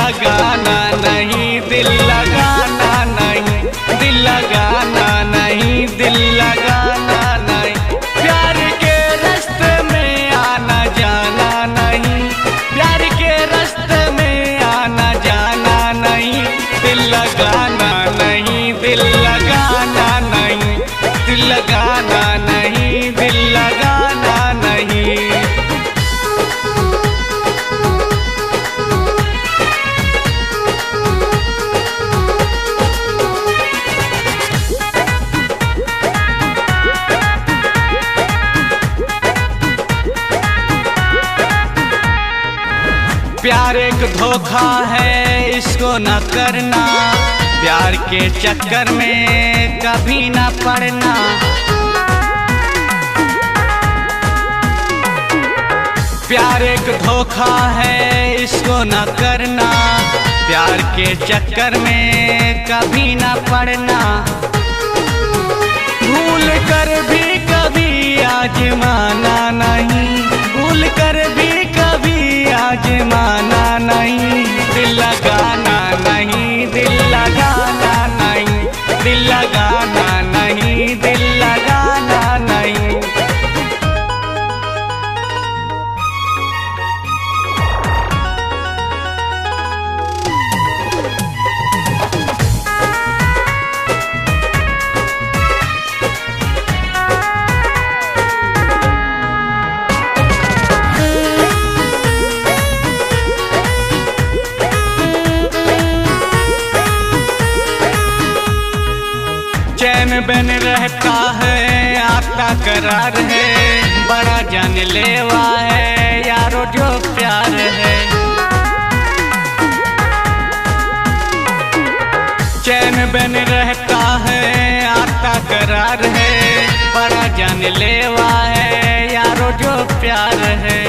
लगाना नहीं, दिल लगाना नहीं, दिल लगाना नहीं, दिल लगाना नहीं। प्यार के रास्ते में आना जाना नहीं, प्यार के रास्ते में आना जाना नहीं। दिल लगाना नहीं, दिल लगाना नहीं, दिल लगाना नहीं, दिल लगाना नहीं। प्यार एक धोखा है, इसको न करना, प्यार के चक्कर में कभी न पड़ना। प्यार एक धोखा है, इसको न करना, प्यार के चक्कर में कभी न पड़ना। भूल कर भी कभी आजमाना नहीं, भूल कर भी कभी आजमाना नहीं। दिल लगाना नहीं, दिल लगाना नहीं, दिल लगाना नहीं, दिल लगाना नहीं। चैन बन रहता है, आता करार है, बड़ा जानलेवा है यारो जो प्यार है। चैन बन रहता है, आता करार है, बड़ा जानलेवा है यारो जो प्यार है।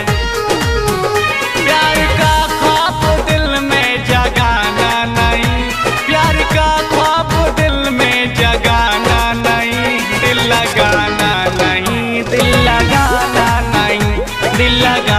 प्यार का ख्वाब दिल में जगाना नहीं, प्यार का ख्वाब दिल में जगाना नहीं। दिल लगाना नहीं, दिल लगाना नहीं, दिल लगाना